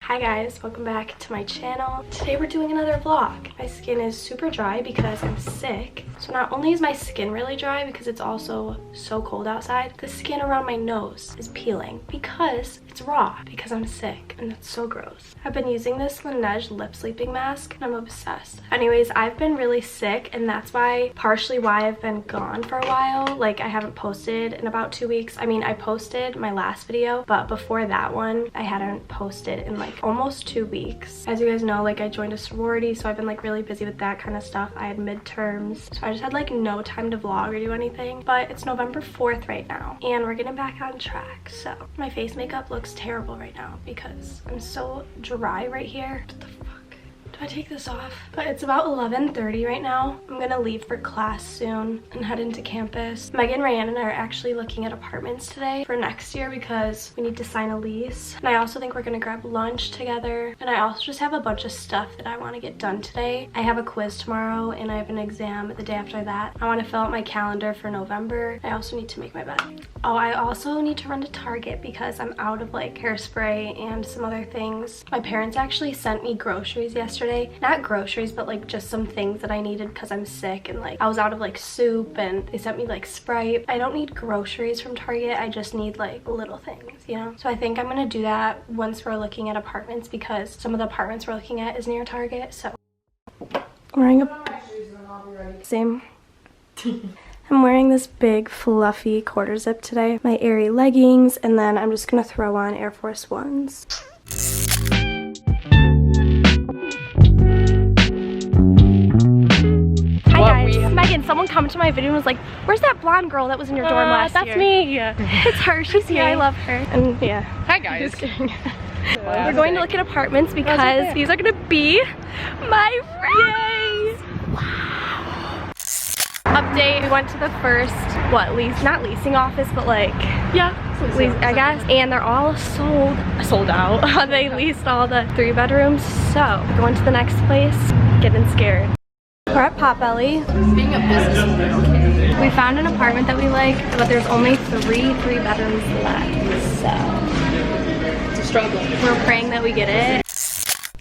Hi guys, welcome back to my channel. Today we're doing another vlog. My skin is super dry because I'm sick. So not only is my skin really dry because it's also so cold outside, the skin around my nose is peeling because it's raw because I'm sick and that's so gross. I've been using this Laneige lip sleeping mask and I'm obsessed. Anyways, I've been really sick and that's partially why I've been gone for a while. Like I haven't posted in about 2 weeks. I mean, I posted my last video, but before that one, I hadn't posted in like almost 2 weeks. As you guys know, like I joined a sorority, so I've been like really busy with that kind of stuff. I had midterms, so I just had like no time to vlog or do anything. But it's November 4th right now and we're getting back on track. So my face makeup looks terrible right now because I'm so dry right here. What the fuck? Do I take this off? But it's about 11:30 right now. I'm gonna leave for class soon and head into campus. Megan, Ryan, and I are actually looking at apartments today for next year because we need to sign a lease. And I also think we're gonna grab lunch together. And I also just have a bunch of stuff that I want to get done today. I have a quiz tomorrow and I have an exam the day after that. I want to fill out my calendar for November. I also need to make my bed. Oh, I also need to run to Target because I'm out of like hairspray and some other things. My parents actually sent me groceries yesterday. Not groceries, but like just some things that I needed because I'm sick and like I was out of like soup, and they sent me like Sprite. I don't need groceries from Target. I just need like little things, you know? So I think I'm gonna do that once we're looking at apartments because some of the apartments we're looking at is near Target. So I'm wearing same. I'm wearing this big fluffy quarter zip today, my airy leggings, and then I'm just gonna throw on Air Force Ones. Megan, someone come to my video and was like, where's that blonde girl that was in your dorm last year? That's me. It's her. She's here. I love her. And yeah. Hi guys. We're going to look at apartments because these are going to be my friends. Yay. Wow. Update. We went to the first, not leasing office, but like, yeah, I guess. And they're all sold out. They leased all the 3 bedrooms. So we're going to the next place, getting scared. We're at Potbelly. Being a business, we found an apartment that we like, but there's only 3 bedrooms left, so it's a struggle. We're praying that we get it.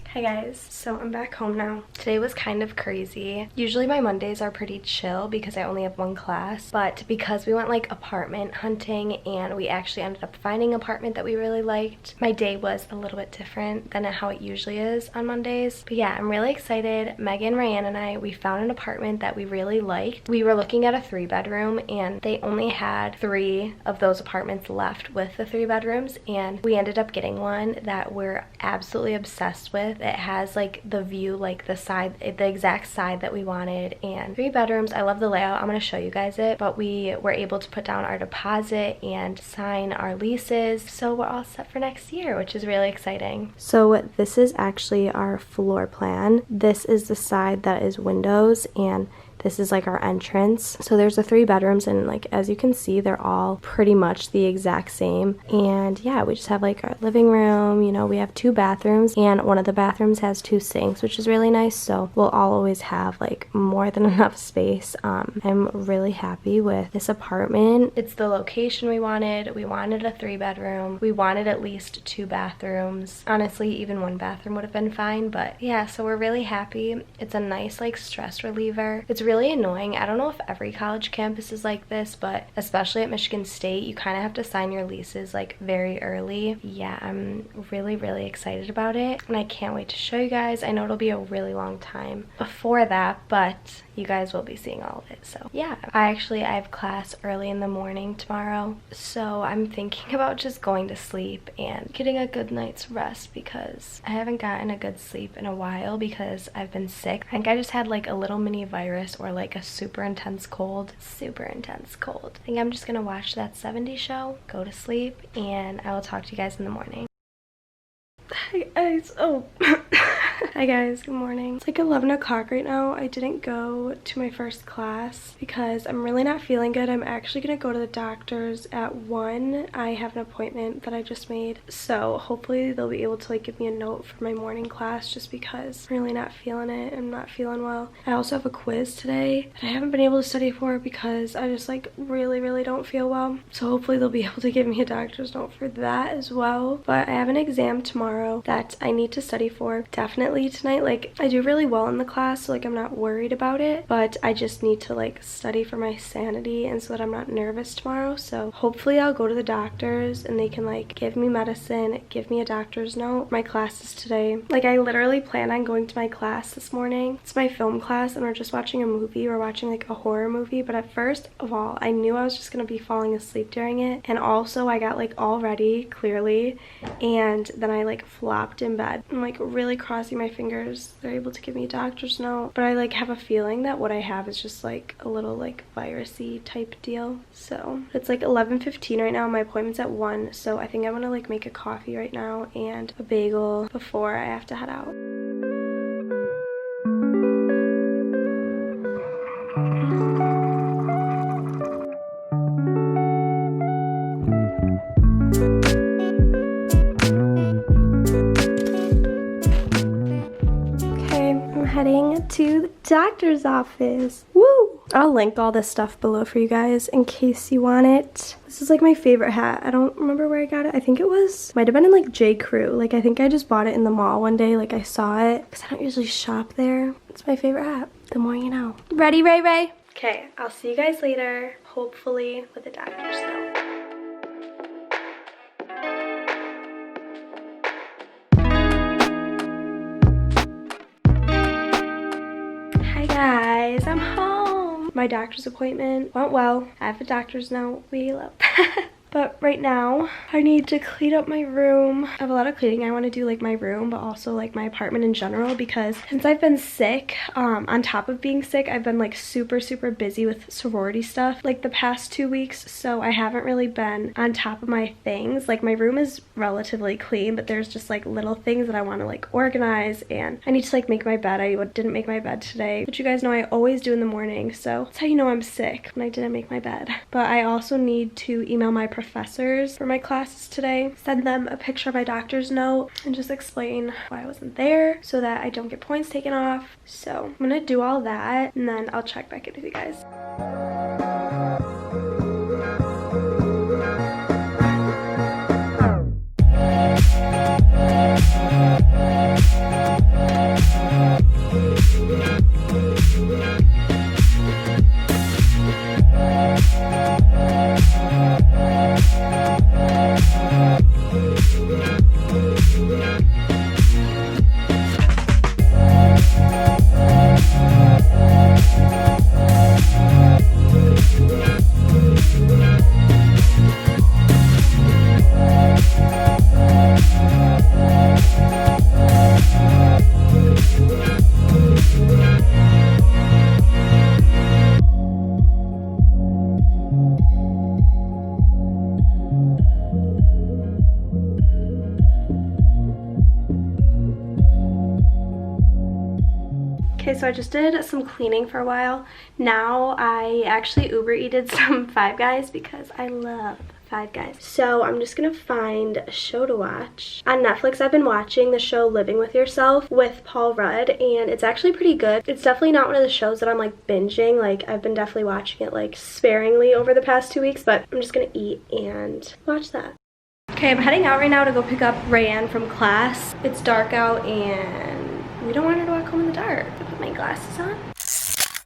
Hey guys, so I'm back home now. Today was kind of crazy. Usually my Mondays are pretty chill because I only have 1 class, but because we went like apartment hunting and we actually ended up finding an apartment that we really liked, my day was a little bit different than how it usually is on Mondays. But yeah, I'm really excited. Megan, Ryan, and I, we found an apartment that we really liked. We were looking at a 3 bedroom and they only had 3 of those apartments left with the 3 bedrooms, and we ended up getting one that we're absolutely obsessed with. It has like the view, like the exact side that we wanted, and 3 bedrooms. I love the layout. I'm going to show you guys it, but we were able to put down our deposit and sign our leases, so we're all set for next year, which is really exciting. So this is actually our floor plan. This is the side that is windows, and this is like our entrance. So there's the 3 bedrooms, and like as you can see, they're all pretty much the exact same. And yeah, we just have like our living room, you know, we have 2 bathrooms, and one of the bathrooms has 2 sinks, which is really nice. So we'll all always have like more than enough space. I'm really happy with this apartment. It's the location we wanted. We wanted a 3 bedroom. We wanted at least 2 bathrooms. Honestly, even 1 bathroom would have been fine, but yeah, so we're really happy. It's a nice like stress reliever. It's really annoying. I don't know if every college campus is like this, but especially at Michigan State, you kind of have to sign your leases like very early. Yeah, I'm really excited about it, and I can't wait to show you guys. I know it'll be a really long time before that, but you guys will be seeing all of it. So yeah, I have class early in the morning tomorrow, so I'm thinking about just going to sleep and getting a good night's rest because I haven't gotten a good sleep in a while because I've been sick. I think I just had like a little mini virus or like a super intense cold. I think I'm just gonna watch that 70s show, go to sleep, and I will talk to you guys in the morning. Hi guys. Oh Hi guys, good morning. It's like 11 o'clock right now. I didn't go to my first class because I'm really not feeling good. I'm actually gonna go to the doctor's at 1. I have an appointment that I just made. So hopefully they'll be able to like give me a note for my morning class just because I'm really not feeling it. I'm not feeling well. I also have a quiz today that I haven't been able to study for because I just like really don't feel well. So hopefully they'll be able to give me a doctor's note for that as well. But I have an exam tomorrow that I need to study for. Definitely tonight, like I do really well in the class, so like I'm not worried about it, but I just need to like study for my sanity and so that I'm not nervous tomorrow. So hopefully I'll go to the doctor's and they can like give me medicine, give me a doctor's note. My class is today. Like I literally plan on going to my class this morning. It's my film class and we're just watching a movie. We're watching like a horror movie, but at first of all I knew I was just gonna be falling asleep during it, and also I got like all ready clearly and then I like flopped in bed. I'm like really crossing my fingers they're able to give me a doctor's note, but I like have a feeling that what I have is just like a little like virusy type deal. So it's like 11:15 right now. My appointment's at 1, so I think I'm gonna like make a coffee right now and a bagel before I have to head out. Heading to the doctor's office. Woo! I'll link all this stuff below for you guys in case you want it. This is like my favorite hat. I don't remember where I got it. I think it might have been in like J. Crew. Like I think I just bought it in the mall one day. Like I saw it because I don't usually shop there. It's my favorite hat. The more you know. Ready, Ray Ray? Okay, I'll see you guys later. Hopefully with a doctor's note. Guys, I'm home. My doctor's appointment went well. I have a doctor's note. We love But right now, I need to clean up my room. I have a lot of cleaning I want to do, like my room, but also like my apartment in general, because since I've been sick, on top of being sick, I've been like super busy with sorority stuff like the past 2 weeks, so I haven't really been on top of my things. Like my room is relatively clean, but there's just like little things that I want to like organize, and I need to like make my bed. I didn't make my bed today, which you guys know I always do in the morning, so that's how you know I'm sick, when I didn't make my bed. But I also need to email my professors for my classes today, send them a picture of my doctor's note and just explain why I wasn't there so that I don't get points taken off. So I'm gonna do all that and then I'll check back in with you guys. Okay, so I just did some cleaning for a while. Now I actually Uber Eated some Five Guys because I love Five Guys. So I'm just gonna find a show to watch. On Netflix, I've been watching the show Living With Yourself with Paul Rudd, and it's actually pretty good. It's definitely not one of the shows that I'm like binging. Like I've been definitely watching it like sparingly over the past 2 weeks, but I'm just gonna eat and watch that. Okay, I'm heading out right now to go pick up Rayanne from class. It's dark out and we don't want her to walk home in the dark. I put my glasses on.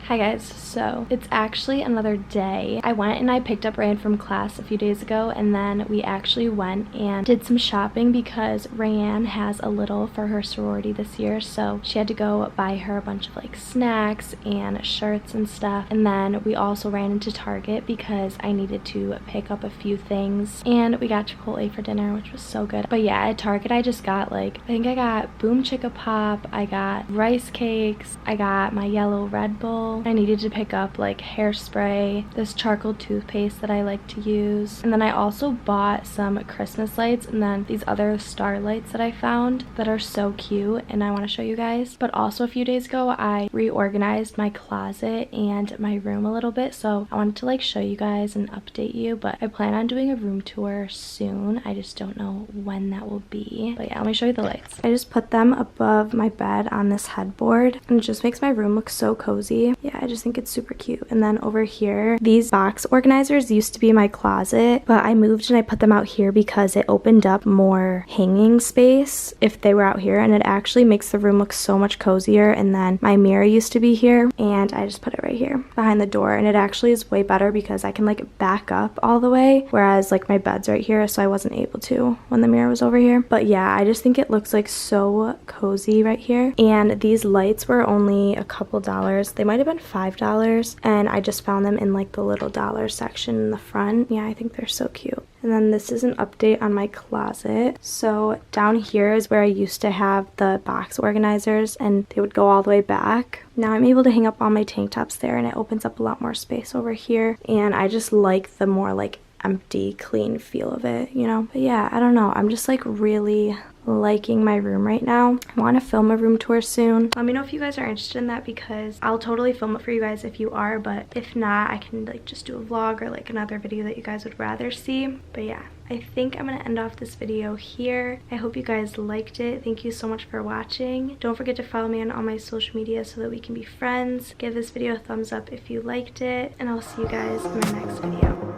Hi guys, so it's actually another day. I went and I picked up Rayanne from class a few days ago, and then we actually went and did some shopping because Rayanne has a little for her sorority this year, so she had to go buy her a bunch of like snacks and shirts and stuff. And then we also ran into Target because I needed to pick up a few things, and we got Chipotle for dinner, which was so good. But yeah, at Target I just got like, I think I got Boom Chicka Pop, I got rice cakes, I got my yellow Red Bull, I needed to pick up like hairspray, this charcoal toothpaste that I like to use, and then I also bought some Christmas lights and then these other star lights that I found that are so cute and I want to show you guys. But also a few days ago I reorganized my closet and my room a little bit, so I wanted to like show you guys and update you. But I plan on doing a room tour soon. I just don't know when that will be. But yeah, let me show you the lights. I just put them above my bed on this headboard and it just makes my room look so cozy. Yeah, I just think it's super cute. And then over here, these box organizers used to be in my closet, but I moved and I put them out here because it opened up more hanging space if they were out here, and it actually makes the room look so much cozier. And then my mirror used to be here and I just put it right here behind the door, and it actually is way better because I can like back up all the way, whereas like my bed's right here, so I wasn't able to when the mirror was over here. But yeah, I just think it looks like so cozy right here. And these lights were only a couple dollars. They might have been $5, and I just found them in like the little dollar section in the front. Yeah, I think they're so cute. And then this is an update on my closet. So down here is where I used to have the box organizers and they would go all the way back. Now I'm able to hang up all my tank tops there and it opens up a lot more space over here. And I just like the more like empty, clean feel of it, you know? But yeah, I don't know. I'm just like really liking my room right now. I want to film a room tour soon. Let me know if you guys are interested in that because I'll totally film it for you guys if you are, but if not, I can like just do a vlog or like another video that you guys would rather see. But yeah, I think I'm gonna end off this video here. I hope you guys liked it. Thank you so much for watching. Don't forget to follow me on all my social media so that we can be friends. Give this video a thumbs up if you liked it, and I'll see you guys in my next video.